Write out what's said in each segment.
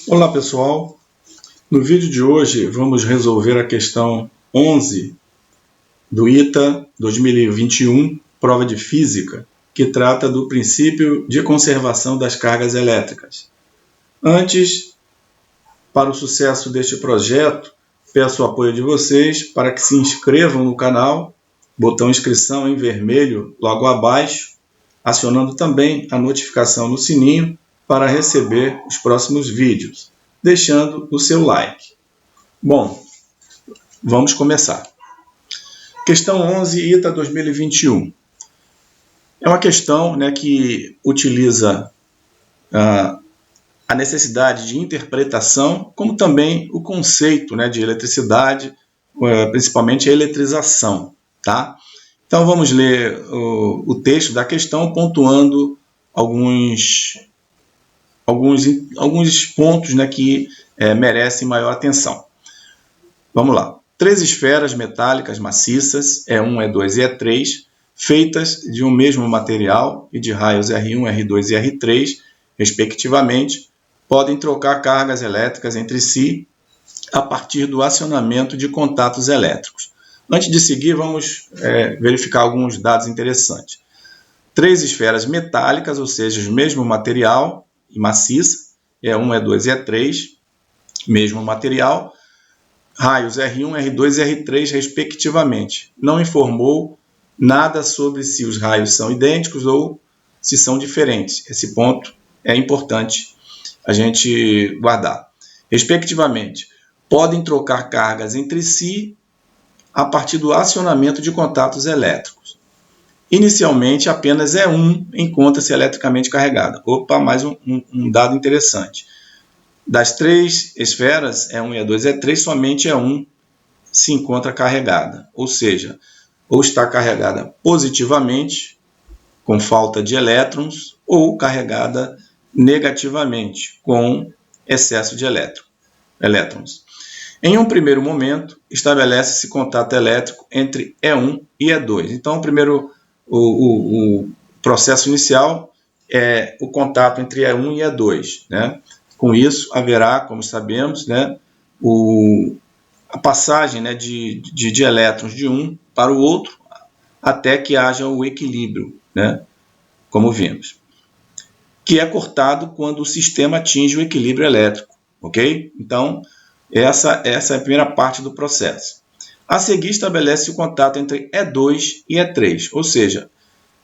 Olá pessoal, no vídeo de hoje vamos resolver a questão 11 do ITA 2021, prova de física, que trata do princípio de conservação das cargas elétricas. Antes, para o sucesso deste projeto, peço o apoio de vocês para que se inscrevam no canal, botão inscrição em vermelho logo abaixo, acionando também a notificação no sininho para receber os próximos vídeos, deixando o seu like. Bom, vamos começar. Questão 11, ITA 2021. É uma questão que utiliza a necessidade de interpretação, como também o conceito de eletricidade, principalmente a eletrização. Tá? Então vamos ler o texto da questão, pontuando alguns pontos que merecem maior atenção. Vamos lá. 3 esferas metálicas maciças, E1, E2 e E3, feitas de um mesmo material e de raios R1, R2 e R3, respectivamente, podem trocar cargas elétricas entre si a partir do acionamento de contatos elétricos. Antes de seguir, vamos verificar alguns dados interessantes. 3 esferas metálicas, ou seja, o mesmo material e maciça, E1, E2 e E3, mesmo material, raios R1, R2 e R3, respectivamente. Não informou nada sobre se os raios são idênticos ou se são diferentes. Esse ponto é importante a gente guardar. Respectivamente, podem trocar cargas entre si a partir do acionamento de contatos elétricos. Inicialmente, apenas E1 encontra-se eletricamente carregada. Opa, mais um dado interessante. Das 3 esferas, E1, E2 e E3, somente E1 se encontra carregada. Ou seja, ou está carregada positivamente, com falta de elétrons, ou carregada negativamente, com excesso de elétrons. Em um primeiro momento, estabelece-se contato elétrico entre E1 e E2. Então, o processo inicial é o contato entre E1 e E2. Com isso, haverá, como sabemos, a passagem de elétrons de um para o outro, até que haja o equilíbrio, como vimos, que é cortado quando o sistema atinge o equilíbrio elétrico. Ok? Então, essa é a primeira parte do processo. A seguir, estabelece o contato entre E2 e E3, ou seja,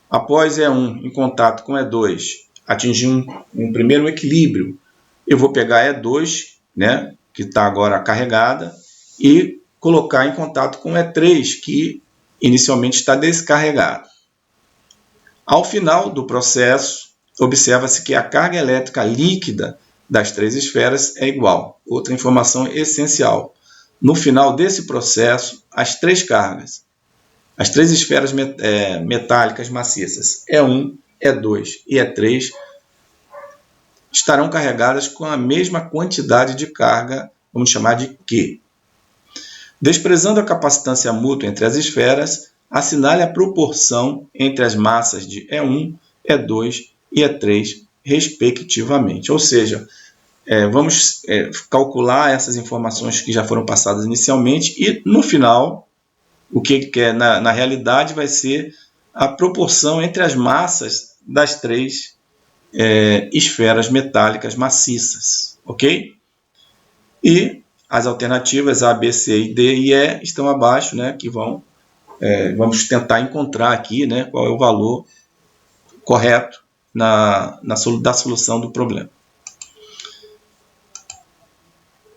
após E1 em contato com E2 atingir um primeiro equilíbrio, eu vou pegar E2, que está agora carregada, e colocar em contato com E3, que inicialmente está descarregado. Ao final do processo, observa-se que a carga elétrica líquida das 3 esferas é igual. Outra informação essencial. No final desse processo, as 3 cargas, as 3 esferas metálicas maciças, E1, E2 e E3, estarão carregadas com a mesma quantidade de carga, vamos chamar de Q. Desprezando a capacitância mútua entre as esferas, assinale a proporção entre as massas de E1, E2 e E3, respectivamente. Ou seja, vamos calcular essas informações que já foram passadas inicialmente e, no final, o que na realidade vai ser a proporção entre as massas das 3 esferas metálicas maciças. Ok? E as alternativas A, B, C, D e E estão abaixo, que vamos tentar encontrar aqui qual é o valor correto da solução do problema.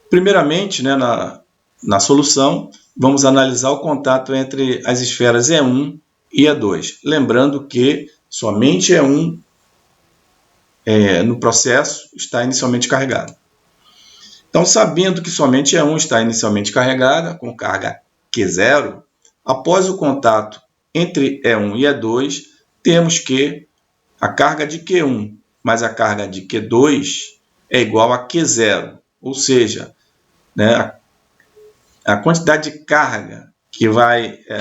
Primeiramente, na solução, vamos analisar o contato entre as esferas E1 e E2. Lembrando que somente E1 no processo está inicialmente carregado. Então, sabendo que somente E1 está inicialmente carregada, com carga Q0, após o contato entre E1 e E2, temos que a carga de Q1 mais a carga de Q2 é igual a Q0, ou seja, a quantidade de carga que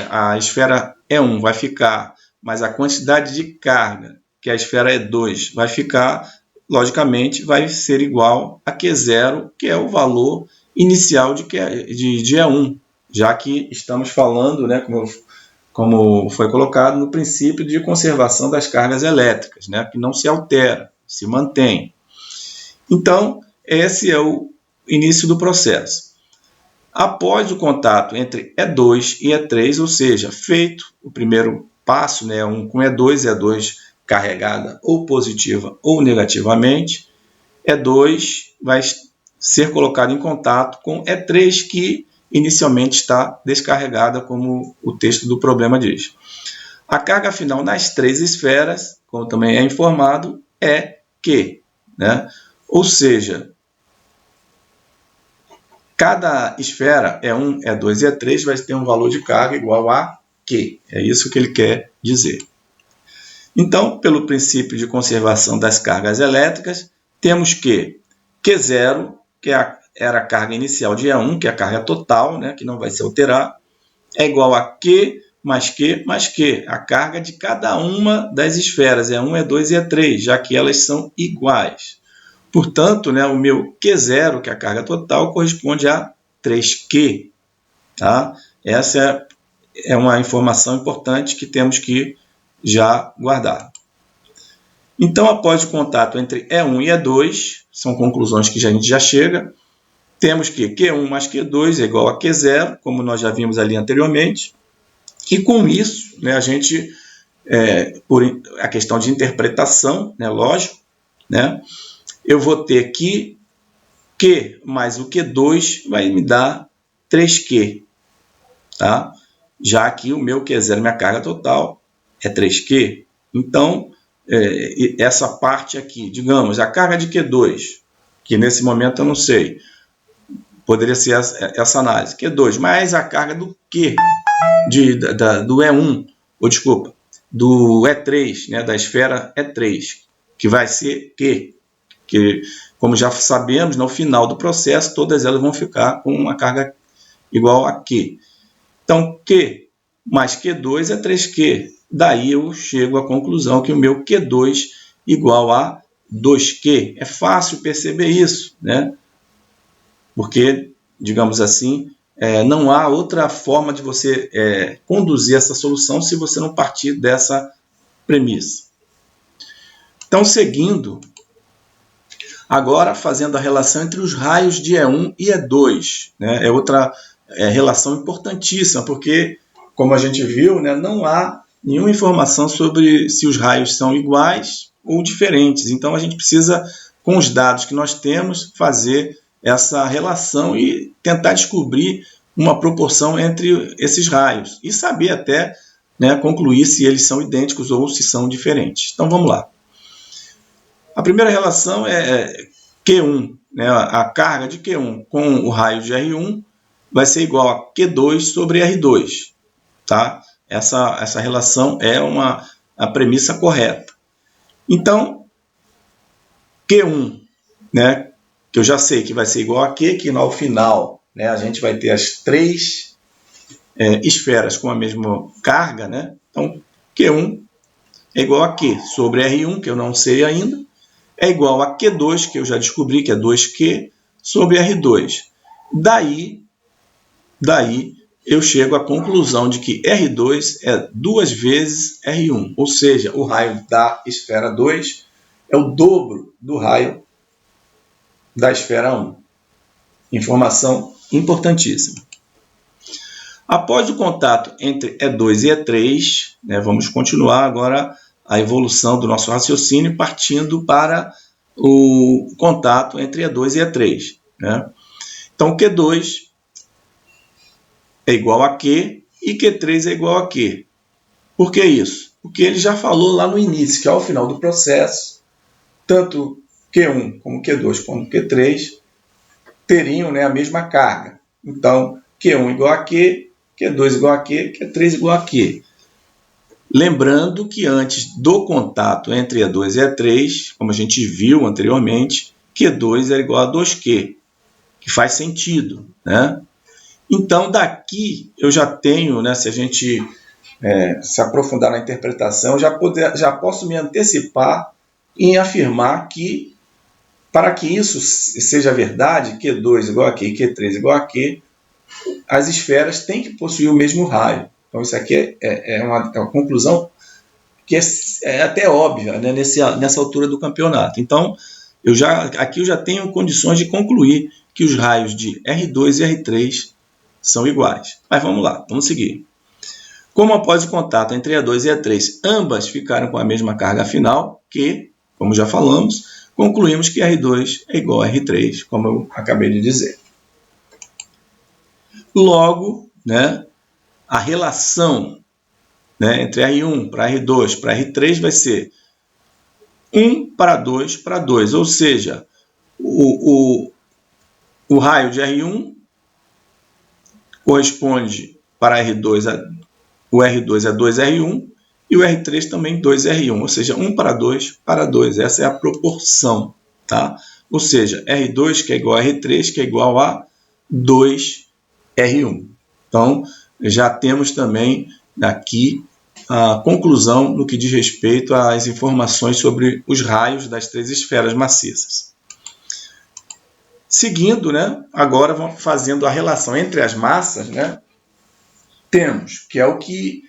a esfera E1 vai ficar, mais a quantidade de carga que a esfera E2 vai ficar, logicamente, vai ser igual a Q0, que é o valor inicial de E1, já que estamos falando, né, como foi colocado, no princípio de conservação das cargas elétricas, né, que não se altera, se mantém. Então, esse é o início do processo. Após o contato entre E2 e E3, ou seja, feito o primeiro passo, né, com E2 carregada ou positiva ou negativamente, E2 vai ser colocado em contato com E3, que inicialmente está descarregada, como o texto do problema diz. A carga final nas três esferas, como também é informado, é Q, né? Ou seja, cada esfera, E1, E2 e E3, vai ter um valor de carga igual a Q. É isso que ele quer dizer. Então, pelo princípio de conservação das cargas elétricas, temos que Q0, que era a carga inicial de E1, que é a carga total, né, que não vai se alterar, é igual a Q mais Q mais Q, a carga de cada uma das esferas, E1, E2 e E3, já que elas são iguais. Portanto, né, o meu Q0, que é a carga total, corresponde a 3Q. Tá? Essa é uma informação importante que temos que já guardar. Então, após o contato entre E1 e E2, são conclusões que a gente já chega, temos que Q1 mais Q2 é igual a Q0, como nós já vimos ali anteriormente, e com isso, né, a gente, por a questão de interpretação, né, lógico, né, eu vou ter que Q mais o Q2 vai me dar 3Q, tá? Já que o meu Q0, minha carga total, é 3Q. Então, essa parte aqui, digamos, a carga de Q2, que nesse momento eu não sei, poderia ser essa análise, Q2, mais a carga do Q, do E1, ou desculpa, do E3, né, da esfera E3, que vai ser Q, que, como já sabemos, no final do processo, todas elas vão ficar com uma carga igual a Q. Então, Q mais Q2 é 3Q. Daí eu chego à conclusão que o meu Q2 igual a 2Q. É fácil perceber isso, né? Porque, digamos assim, não há outra forma de você conduzir essa solução se você não partir dessa premissa. Então, seguindo, agora fazendo a relação entre os raios de E1 e E2, né? É outra relação importantíssima, porque, como a gente viu, né, não há nenhuma informação sobre se os raios são iguais ou diferentes. Então, a gente precisa, com os dados que nós temos, fazer essa relação e tentar descobrir uma proporção entre esses raios e saber até, né, concluir se eles são idênticos ou se são diferentes. Então, vamos lá. A primeira relação é Q1, né, a carga de Q1 com o raio de R1 vai ser igual a Q2 sobre R2. Tá? Essa relação é a premissa correta. Então, Q1, né, que eu já sei que vai ser igual a Q, que ao final, né, a gente vai ter as três esferas com a mesma carga. Né? Então, Q1 é igual a Q sobre R1, que eu não sei ainda, é igual a Q2, que eu já descobri que é 2Q, sobre R2. Daí eu chego à conclusão de que R2 é 2 vezes R1, ou seja, o raio da esfera 2 é o dobro do raio da esfera 1. Informação importantíssima. Após o contato entre E2 e E3, né, vamos continuar agora a evolução do nosso raciocínio partindo para o contato entre E2 e E3. Né? Então, Q2 é igual a Q e Q3 é igual a Q. Por que isso? Porque ele já falou lá no início que ao final do processo, tanto Q1 como Q2 como Q3 teriam, né, a mesma carga. Então, Q1 igual a Q, Q2 igual a Q, Q3 igual a Q. Lembrando que antes do contato entre E2 e E3, como a gente viu anteriormente, Q2 era igual a 2Q, que faz sentido, né? Então, daqui eu já tenho, né, se a gente se aprofundar na interpretação, já posso me antecipar em afirmar que Para que isso seja verdade, Q2 igual a Q e Q3 igual a Q, as esferas têm que possuir o mesmo raio. Então, isso aqui é uma conclusão que é até óbvia, né, nessa altura do campeonato. Então, aqui eu já tenho condições de concluir que os raios de R2 e R3 são iguais. Mas vamos lá, vamos seguir. Como após o contato entre E2 e E3, ambas ficaram com a mesma carga final, que, como já falamos, concluímos que R2 é igual a R3, como eu acabei de dizer. Logo, né, a relação, né, entre R1 para R2 para R3 vai ser 1 para 2 para 2, ou seja, o raio de R1 corresponde para R2 o R2 é 2R1 e o R3 também 2R1, ou seja, 1 para 2 para 2. Essa é a proporção, tá? Ou seja, R2 que é igual a R3 que é igual a 2R1. Então, já temos também aqui a conclusão no que diz respeito às informações sobre os raios das três esferas maciças. Seguindo, né, agora vamos fazendo a relação entre as massas, né, temos, que é o que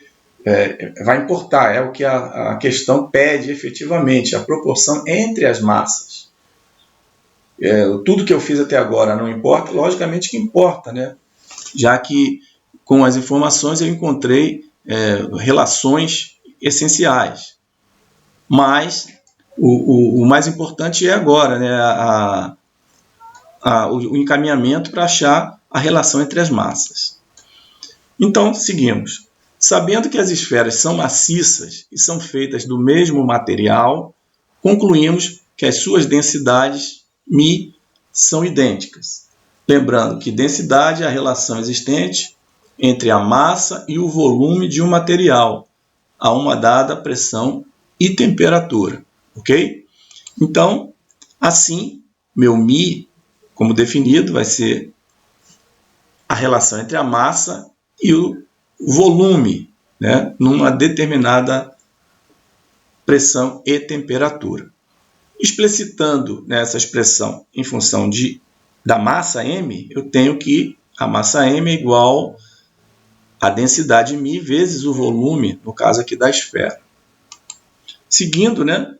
vai importar, é o que a questão pede efetivamente, a proporção entre as massas. Tudo que eu fiz até agora não importa? Logicamente que importa, né? Já que com as informações eu encontrei relações essenciais. Mas o mais importante é agora, né, o encaminhamento para achar a relação entre as massas. Então, seguimos. Sabendo que as esferas são maciças e são feitas do mesmo material, concluímos que as suas densidades μ são idênticas. Lembrando que densidade é a relação existente entre a massa e o volume de um material a uma dada pressão e temperatura, ok? Então, assim, meu μ, como definido, vai ser a relação entre a massa e o volume, né, numa determinada pressão e temperatura. Explicitando essa expressão em função da massa m, eu tenho que a massa m é igual a densidade μ vezes o volume, no caso aqui da esfera. Seguindo, né,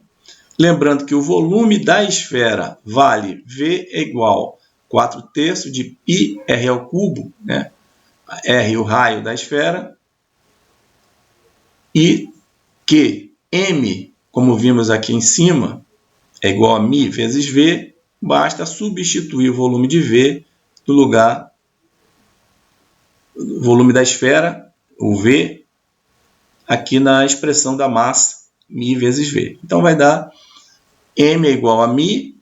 lembrando que o volume da esfera vale V é igual a 4/3 de πr ao cubo, né, R o raio da esfera, e que m, como vimos aqui em cima, é igual a μ vezes V, basta substituir o volume de V no lugar do volume da esfera, o V, aqui na expressão da massa, μ vezes V. Então vai dar m é igual a μ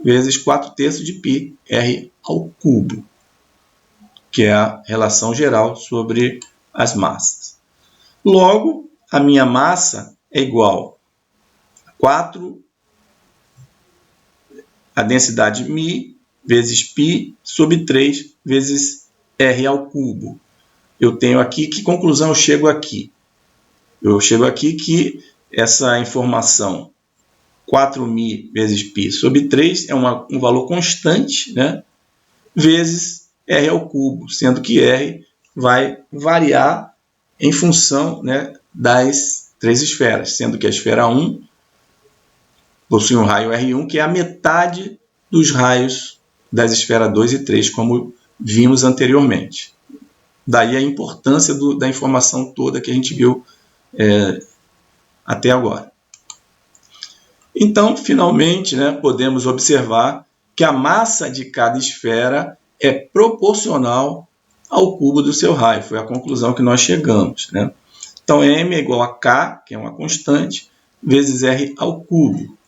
vezes 4/3 de πr ao cubo, que é a relação geral sobre as massas. Logo, a minha massa é igual a 4, a densidade μ vezes π sobre 3 vezes r ao cubo. Eu tenho aqui, que conclusão eu chego aqui? Eu chego aqui que essa informação 4μ vezes π sobre 3 é um valor constante, né, vezes r ao cubo, sendo que r vai variar em função, né, das três esferas, sendo que a esfera 1 possui um raio R1, que é a metade dos raios das esferas 2 e 3, como vimos anteriormente. Daí a importância da informação toda que a gente viu até agora. Então, finalmente, né, podemos observar que a massa de cada esfera é proporcional ao cubo do seu raio. Foi a conclusão que nós chegamos, né? Então, m é igual a k, que é uma constante, vezes r ao cubo.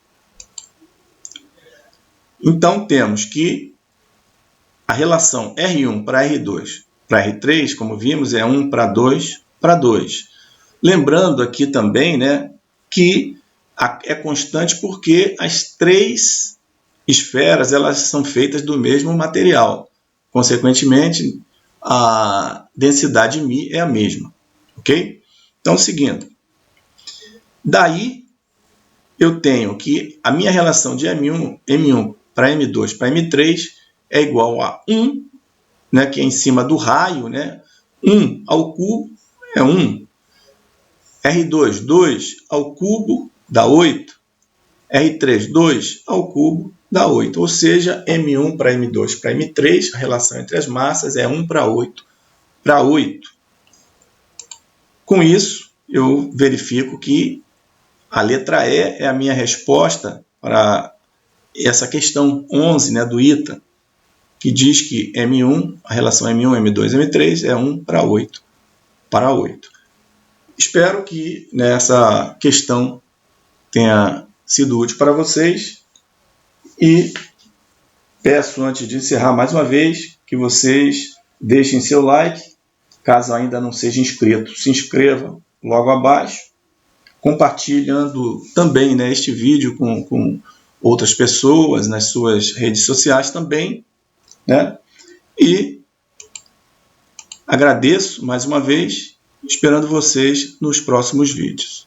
Então, temos que a relação R1 para R2 para R3, como vimos, é 1 para 2 para 2. Lembrando aqui também, né, que é constante porque as três esferas elas são feitas do mesmo material. Consequentemente, a densidade μ é a mesma. Ok? Então, seguindo. Daí, eu tenho que a minha relação de M1 para M2 para M3 é igual a 1, né, que é em cima do raio, né? 1 ao cubo é 1. R2, 2 ao cubo dá 8. R3, 2 ao cubo dá 8. Ou seja, M1 para M2 para M3, a relação entre as massas é 1 para 8 para 8. Com isso, eu verifico que a letra E é a minha resposta para essa questão 11, né, do ITA, que diz que M1, a relação M1, M2, M3 é 1 para 8 para 8. Espero que nessa questão tenha sido útil para vocês e peço, antes de encerrar mais uma vez, que vocês deixem seu like, caso ainda não seja inscrito, se inscreva logo abaixo, compartilhando também, né, este vídeo com outras pessoas nas suas redes sociais também, né? E agradeço mais uma vez, esperando vocês nos próximos vídeos.